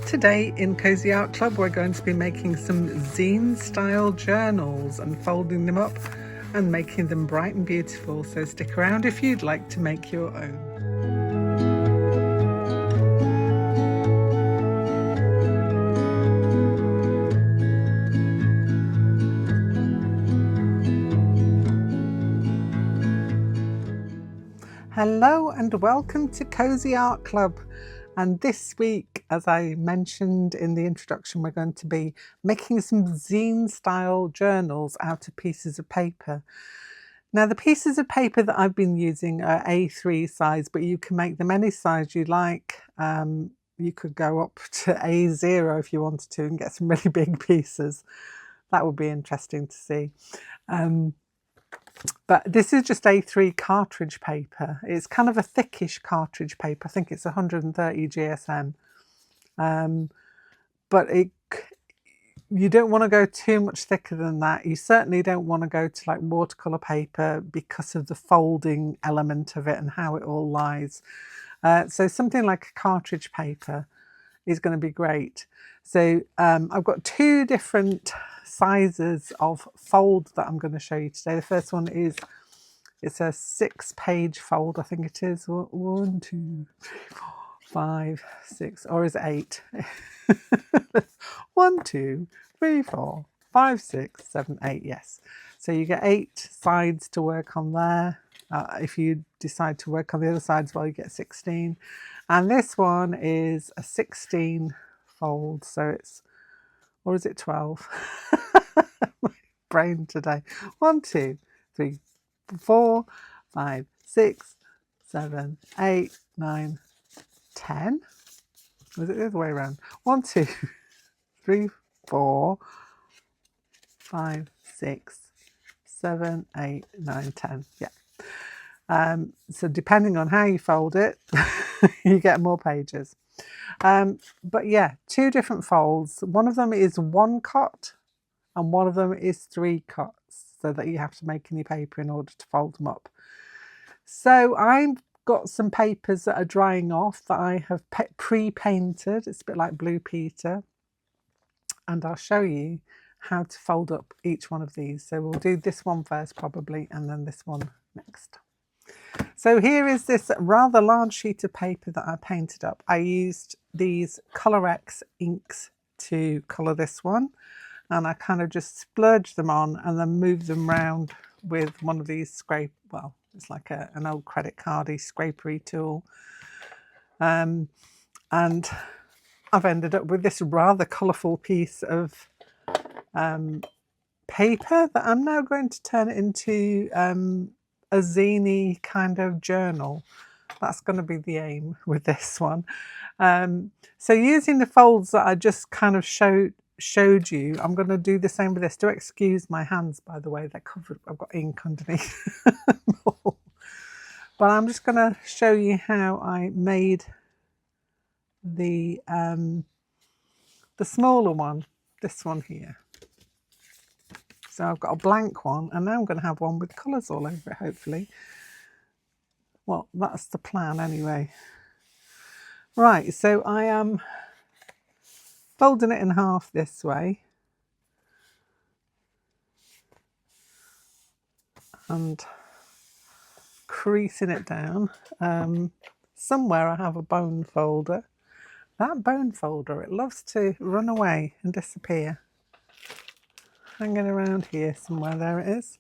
Today in Cozy Art Club we're going to be making some zine style journals and folding them up and making them bright and beautiful, so stick around if you'd like to make your own. Hello and welcome to Cozy Art Club. And this week, as I mentioned in the introduction, we're going to be making some zine style journals out of pieces of paper. Now the pieces of paper that I've been using are A3 size, but you can make them any size you like. You could go up to A0 if you wanted to and get some really big pieces. That would be interesting to see. But this is just A3 cartridge paper. It's kind of a thickish cartridge paper. I think it's 130 GSM. But you don't want to go too much thicker than that. You certainly don't want to go to like watercolor paper because of the folding element of it and how it all lies. So something like a cartridge paper is going to be great. So I've got two different sizes of fold that I'm going to show you today. The first one is, it's a 6-page fold, I think it is. 1, 2, 3, 4, 5, 6, or is it 8? 1, 2, 3, 4, 5, 6, 7, 8, yes. So you get 8 sides to work on there. If you decide to work on the other sides, well, you get 16. And this one is a 16 fold, so it's, or is it 12? My brain today. 1, 2, 3, 4, 5, 6, 7, 8, 9, 10. Was it the other way around? 1, 2, 3, 4, 5, 6, 7, 8, 9, 10. Yeah. So depending on how you fold it, you get more pages. But yeah, 2 different folds. One of them is 1 cut and one of them is 3 cuts, so that you have to make any paper in order to fold them up. So I've got some papers that are drying off that I have pre-painted. It's a bit like Blue Peter. And I'll show you how to fold up each one of these. So we'll do this one first probably, and then this one next. So here is this rather large sheet of paper that I painted up. I used these Colorex inks to colour this one, and I kind of just splurged them on and then moved them round with one of these well, it's like an old credit cardy scrapery tool. And I've ended up with this rather colourful piece of paper that I'm now going to turn it into a zine kind of journal. That's going to be the aim with this one. So using the folds that I just kind of showed you, I'm going to do the same with this. Do excuse my hands, by the way, they're covered. I've got ink underneath. But I'm just going to show you how I made the smaller one, this one here. So I've got a blank one, and now I'm going to have one with colours all over it, hopefully. Well, that's the plan anyway. Right, so I am folding it in half this way. And creasing it down. Somewhere I have a bone folder. That bone folder, it loves to run away and disappear. Hanging around here somewhere, there it is.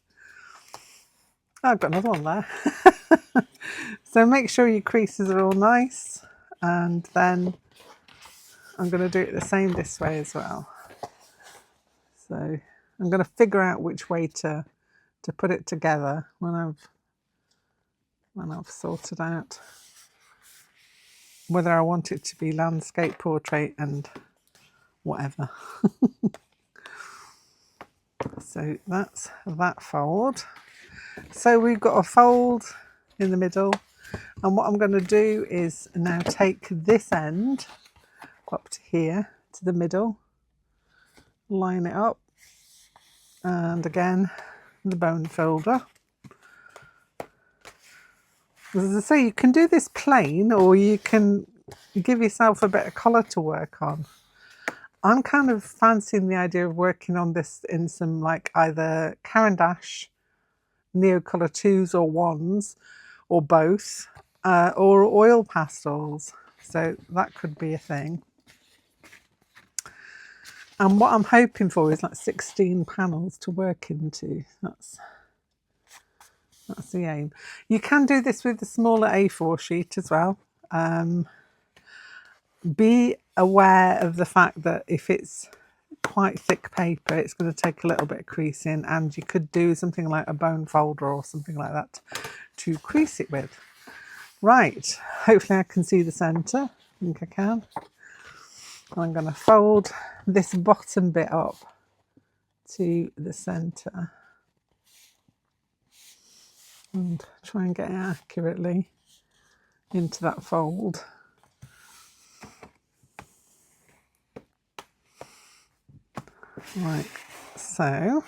Oh, I've got another one there. So make sure your creases are all nice, and then I'm going to do it the same this way as well. So I'm going to figure out which way to put it together when I've sorted out whether I want it to be landscape, portrait, and whatever. So that's that fold. So we've got a fold in the middle, and what I'm going to do is now take this end up to here to the middle, line it up, and again the bone folder. As I say, you can do this plain, or you can you give yourself a bit of colour to work on. I'm kind of fancying the idea of working on this in some like either Caran d'Ache, Neocolor 2s or 1s, or both, or oil pastels. So that could be a thing. And what I'm hoping for is like 16 panels to work into. That's the aim. You can do this with the smaller A4 sheet as well. Be aware of the fact that if it's quite thick paper, it's going to take a little bit of creasing, and you could do something like a bone folder or something like that to crease it with. Right, hopefully I can see the centre. I think I can. I'm going to fold this bottom bit up to the centre and try and get it accurately into that fold. Right, so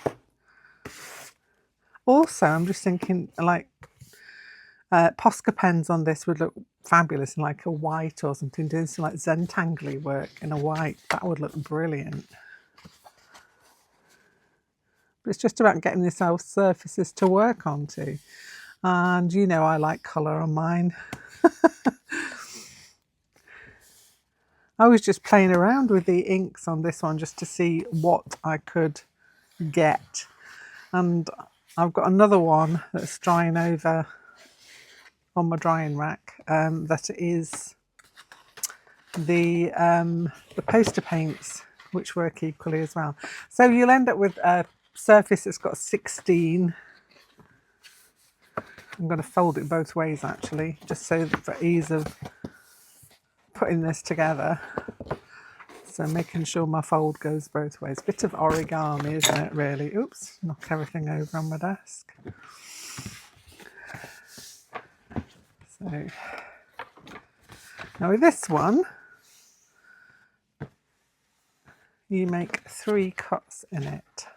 also I'm just thinking like Posca pens on this would look fabulous in like a white or something, doing some like Zentangly work in a white. That would look brilliant. But it's just about getting yourself surfaces to work onto. And you know I like colour on mine. I was just playing around with the inks on this one just to see what I could get. And I've got another one that's drying over on my drying rack that is the poster paints, which work equally as well. So you'll end up with a surface that's got 16. I'm going to fold it both ways actually, just so that for ease of putting this together. So making sure my fold goes both ways. Bit of origami, isn't it, really? Oops, knock everything over on my desk. So now with this one, you make 3 cuts in it.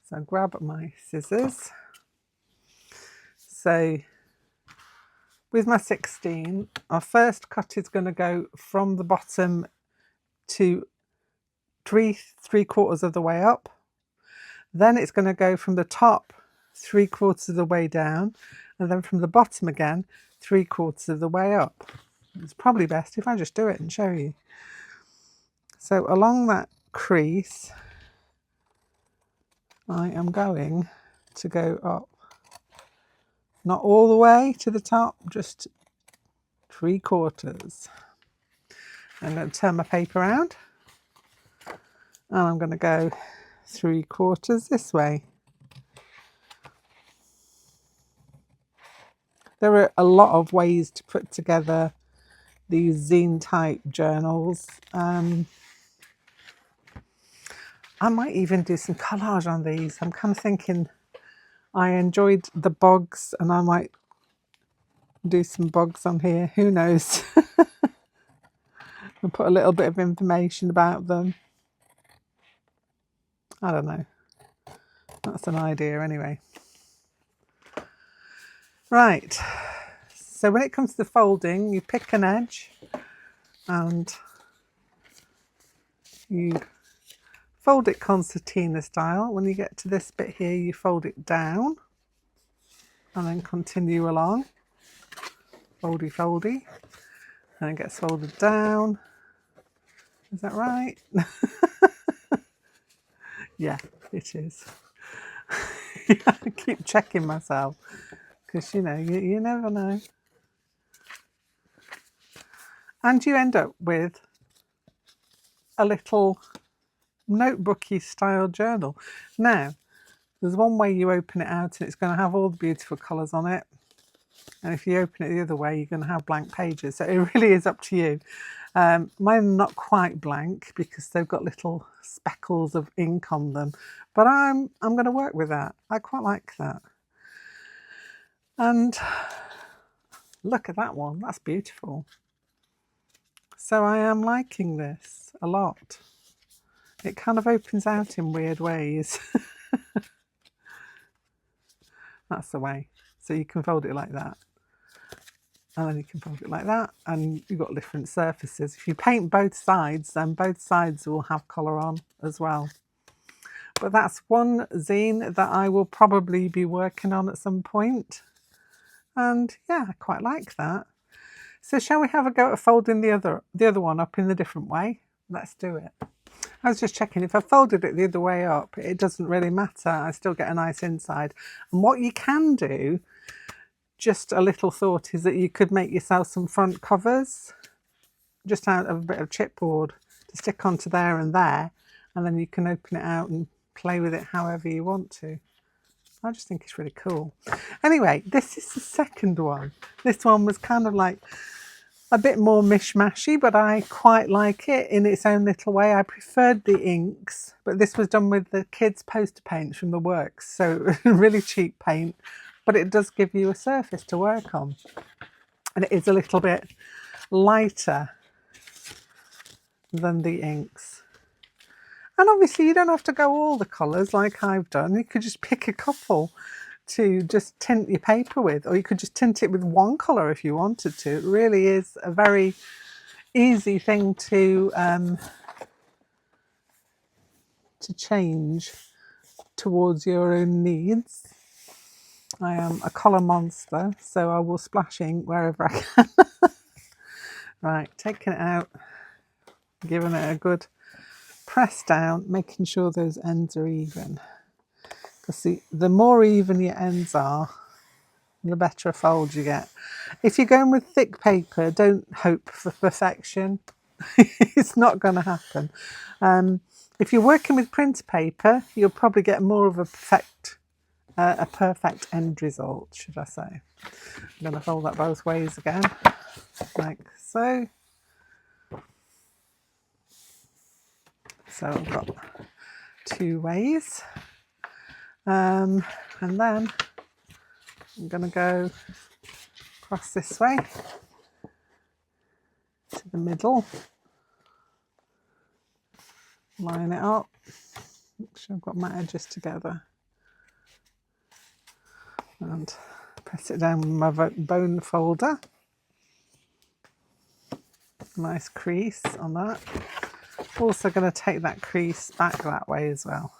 So I grab my scissors. So with my 16, our first cut is going to go from the bottom to 3/4 of the way up. Then it's going to go from the top 3/4 of the way down, and then from the bottom again 3/4 of the way up. It's probably best if I just do it and show you. So along that crease, I am going to go up. Not all the way to the top, just 3/4. I'm going to turn my paper around and I'm going to go 3/4 this way. There are a lot of ways to put together these zine type journals. I might even do some collage on these. I'm kind of thinking I enjoyed the bugs and I might do some bugs on here. Who knows? And put a little bit of information about them. I don't know. That's an idea anyway. Right. So when it comes to folding, you pick an edge and you fold it concertina style. When you get to this bit here, you fold it down and then continue along. Foldy, foldy. And it gets folded down. Is that right? Yeah, it is. I keep checking myself because, you know, you never know. And you end up with a little notebooky style journal. Now, there's one way you open it out and it's going to have all the beautiful colours on it. And if you open it the other way, you're going to have blank pages. So it really is up to you. Mine are not quite blank because they've got little speckles of ink on them. But I'm going to work with that. I quite like that. And look at that one. That's beautiful. So I am liking this a lot. It kind of opens out in weird ways. That's the way. So you can fold it like that. And then you can fold it like that, and you've got different surfaces. If you paint both sides, then both sides will have colour on as well. But that's one zine that I will probably be working on at some point. And yeah, I quite like that. So shall we have a go at folding the other one up in a different way? Let's do it. I was just checking, if I folded it the other way up, it doesn't really matter. I still get a nice inside. And what you can do, just a little thought, is that you could make yourself some front covers just out of a bit of chipboard to stick onto there, and then you can open it out and play with it however you want to. I just think it's really cool. Anyway, this is the second one. This one was kind of like a bit more mishmashy, but I quite like it in its own little way. I preferred the inks, but this was done with the kids' poster paints from the works, so really cheap paint, but it does give you a surface to work on. And it is a little bit lighter than the inks. And obviously you don't have to go all the colours like I've done. You could just pick a couple to just tint your paper with, or you could just tint it with one colour if you wanted to. It really is a very easy thing to change towards your own needs. I am a colour monster, so I will splash ink wherever I can. Right, taking it out, giving it a good press down, making sure those ends are even. Because the more even your ends are, the better a fold you get. If you're going with thick paper, don't hope for perfection. It's not going to happen. If you're working with printer paper, you'll probably get more of a perfect end result, should I say. I'm going to fold that both ways again, like so. So I've got two ways. And then I'm going to go across this way to the middle, line it up, make sure I've got my edges together, and press it down with my bone folder. Nice crease on that. Also going to take that crease back that way as well.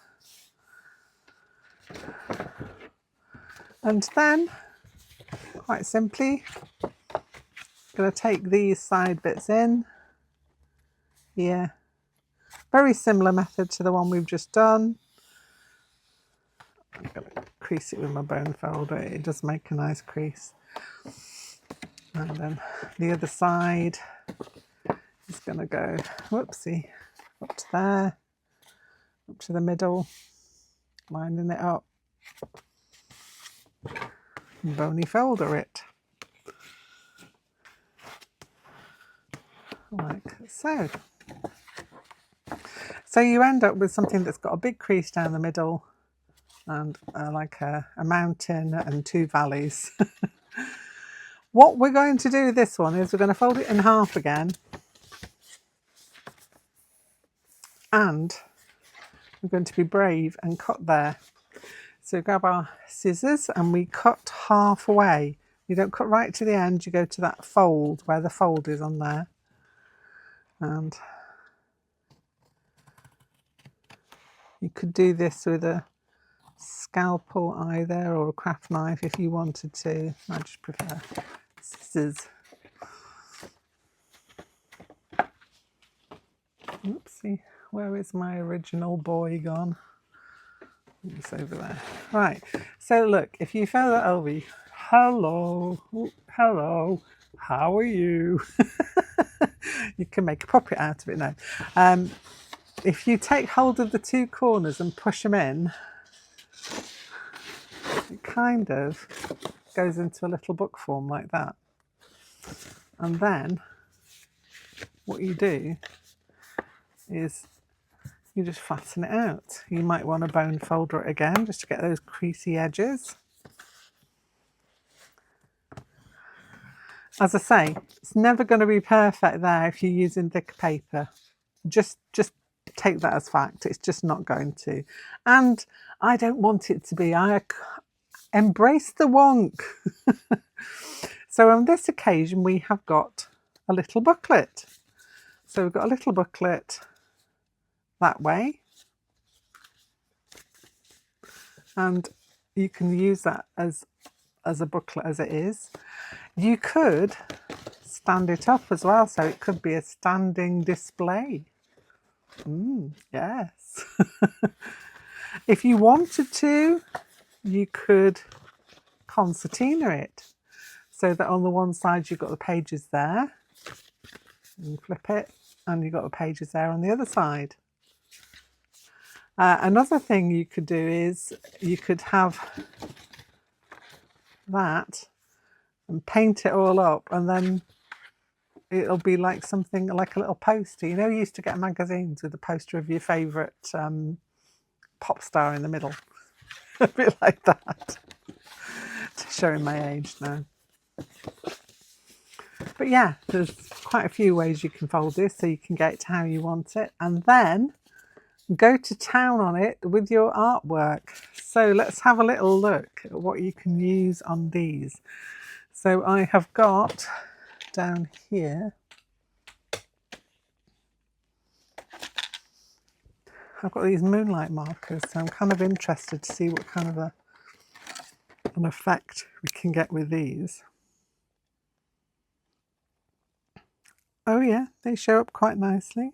And then, quite simply, going to take these side bits in here. Very similar method to the one we've just done. I'm going to crease it with my bone folder. It does make a nice crease. And then the other side is going to go, whoopsie, up to there, up to the middle, lining it up. Bony folder it like so. So you end up with something that's got a big crease down the middle and like a mountain and two valleys. What we're going to do with this one is we're going to fold it in half again, and we're going to be brave and cut there. So grab our scissors and we cut halfway. You don't cut right to the end, you go to that fold where the fold is on there. And you could do this with a scalpel either, or a craft knife if you wanted to. I just prefer scissors. Oopsie, where is my original boy gone? It's over there. Right, so look, if you fell that over, hello, hello, how are you? You can make a puppet out of it now. If you take hold of the two corners and push them in, it kind of goes into a little book form like that. And then what you do is you just flatten it out. You might want to bone folder it again just to get those creasy edges. As I say, it's never going to be perfect there if you're using thick paper. Just take that as fact. It's just not going to. And I don't want it to be. I embrace the wonk. So on this occasion we have got a little booklet. So we've got a little booklet that way, and you can use that as a booklet as it is. You could stand it up as well, so it could be a standing display. Yes. If you wanted to, you could concertina it, so that on the one side you've got the pages there, and flip it, and you've got the pages there on the other side. Another thing you could do is you could have that and paint it all up, and then it'll be like something like a little poster. You know, you used to get magazines with a poster of your favourite pop star in the middle. A bit like that. Showing my age now. But yeah, there's quite a few ways you can fold this, so you can get it to how you want it, and then go to town on it with your artwork. So let's have a little look at what you can use on these. So I have got down here, I've got these moonlight markers, so I'm kind of interested to see what kind of an effect we can get with these. Oh yeah, they show up quite nicely.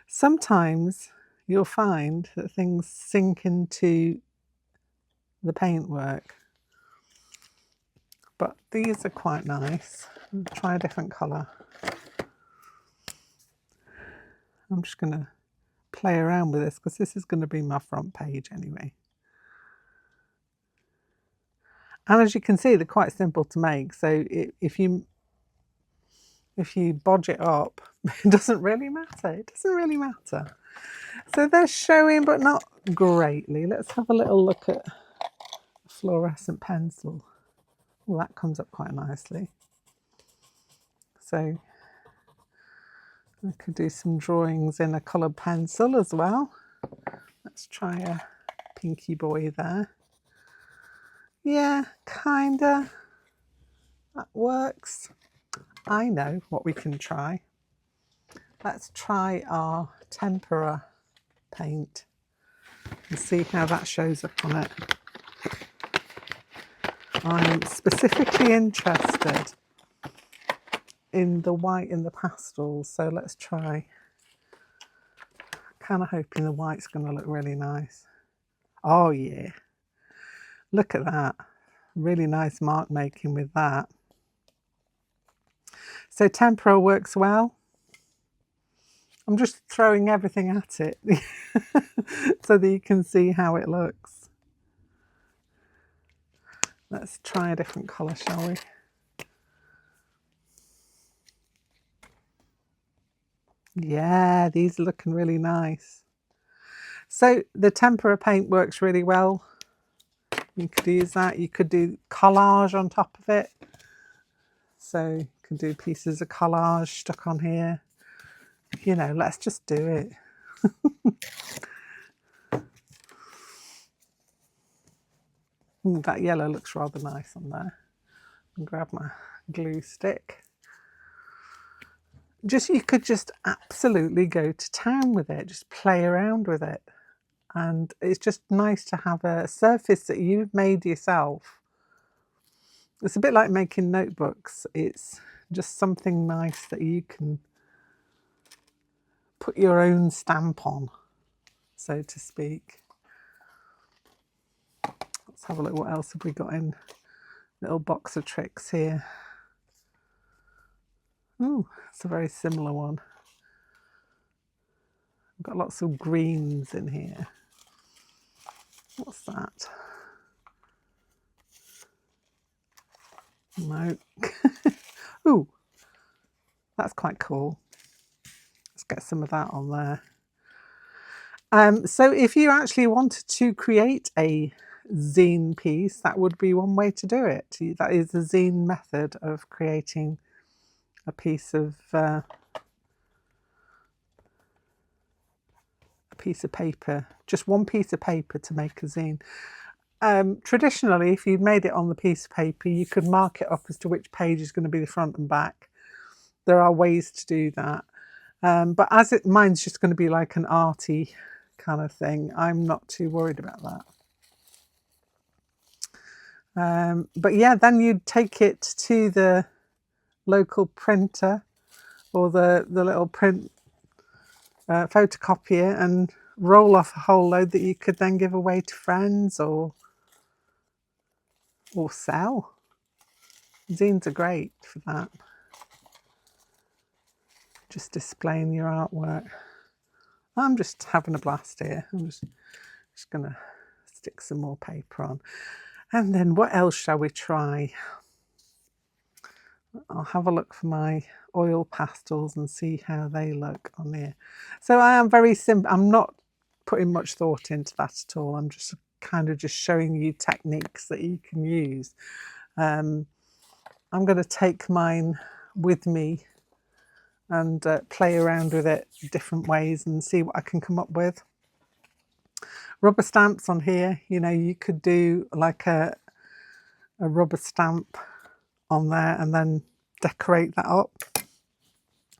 Sometimes you'll find that things sink into the paintwork, but these are quite nice. I'll try a different colour. I'm just going to play around with this because this is going to be my front page anyway. And as you can see, they're quite simple to make, so if you bodge it up, it doesn't really matter. It doesn't really matter. So they're showing, but not greatly. Let's have a little look at a fluorescent pencil. Well, that comes up quite nicely. So I could do some drawings in a coloured pencil as well. Let's try a pinky boy there. Yeah, kinda. That works. I know what we can try. Let's try our tempera paint and see how that shows up on it. I'm specifically interested in the white in the pastels, so let's try. Kind of hoping the white's going to look really nice. Oh yeah, look at that. Really nice mark making with that. So tempera works well. I'm just throwing everything at it so that you can see how it looks. Let's try a different colour, shall we? Yeah, these are looking really nice. So the tempera paint works really well. You could use that. You could do collage on top of it. So you can do pieces of collage stuck on here. You know, let's just do it. Ooh, that yellow looks rather nice on there. I'll grab my glue stick. You could just absolutely go to town with it. Just play around with it. And it's just nice to have a surface that you've made yourself. It's a bit like making notebooks. It's just something nice that you can put your own stamp on, so to speak. Let's have a look, what else have we got in little box of tricks here. Ooh, it's a very similar one. I've got lots of greens in here. What's that? No. Ooh, that's quite cool. Let's get some of that on there. So if you actually wanted to create a zine piece, that would be one way to do it. That is the zine method of creating a piece of paper, just one piece of paper to make a zine. traditionally, if you'd made it on the piece of paper, you could mark it up as to which page is going to be the front and back. There are ways to do that. But mine's just going to be like an arty kind of thing. I'm not too worried about that. But yeah, then you'd take it to the local printer or the little print photocopier and roll off a whole load that you could then give away to friends or sell. Zines are great for that. Just displaying your artwork. I'm just having a blast here. I'm just gonna stick some more paper on. And then what else shall we try? I'll have a look for my oil pastels and see how they look on here. So I am very simple. I'm not putting much thought into that at all. I'm just kind of just showing you techniques that you can use. I'm going to take mine with me and play around with it different ways and see what I can come up with. Rubber stamps on here, you know, you could do like a rubber stamp on there and then decorate that up.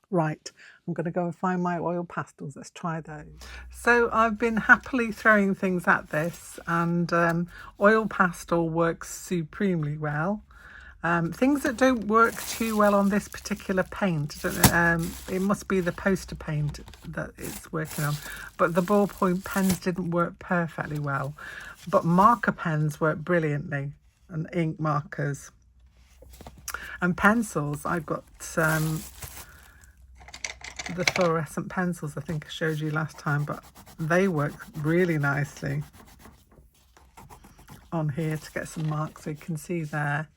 Right, I'm going to go and find my oil pastels. Let's try those. So I've been happily throwing things at this, and oil pastel works supremely well. Things that don't work too well on this particular paint, I don't know, it must be the poster paint that it's working on, but the ballpoint pens didn't work perfectly well, but marker pens work brilliantly, and ink markers. And pencils, I've got the fluorescent pencils I think I showed you last time, but they work really nicely on here to get some marks so you can see there.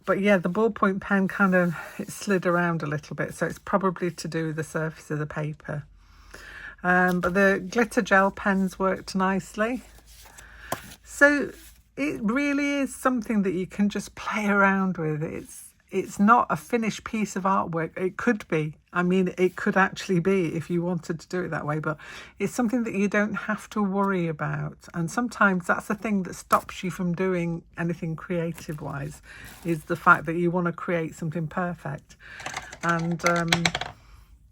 But yeah, the ballpoint pen it slid around a little bit, so it's probably to do with the surface of the paper. But the glitter gel pens worked nicely. So it really is something that you can just play around with. It's not a finished piece of artwork. It could be. I mean, it could actually be if you wanted to do it that way, but it's something that you don't have to worry about. And sometimes that's the thing that stops you from doing anything creative wise, is the fact that you want to create something perfect. And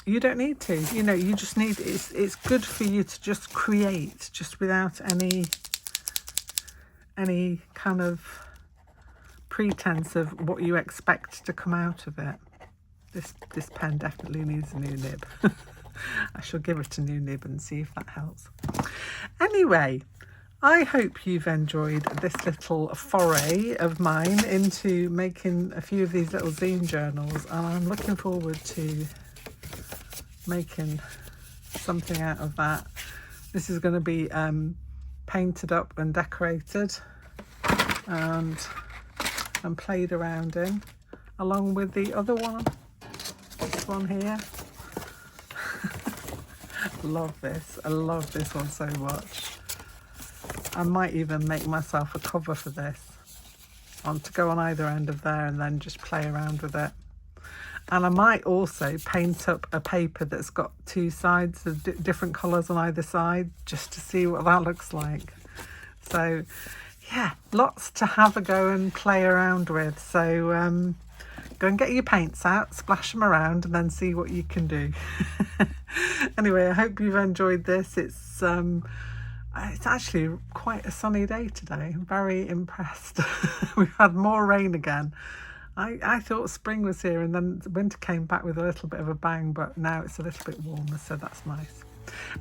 you don't need to, you know, you just need, it's good for you to just create just without any kind of pretense of what you expect to come out of it. This pen definitely needs a new nib. I shall give it a new nib and see if that helps. Anyway, I hope you've enjoyed this little foray of mine into making a few of these little zine journals, and I'm looking forward to making something out of that. This is going to be painted up and decorated and played around in, along with the other one, this one here. Love this. I love this one so much. I might even make myself a cover for this to go on either end of there and then just play around with it. And I might also paint up a paper that's got two sides of different colours on either side, just to see what that looks like. So yeah, lots to have a go and play around with. So go and get your paints out, splash them around, and then see what you can do. Anyway, I hope you've enjoyed this. It's actually quite a sunny day today. I'm very impressed. We've had more rain again. I thought spring was here, and then winter came back with a little bit of a bang, but now it's a little bit warmer, so that's nice.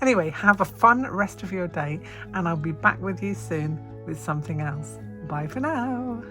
Anyway, have a fun rest of your day, and I'll be back with you soon with something else. Bye for now.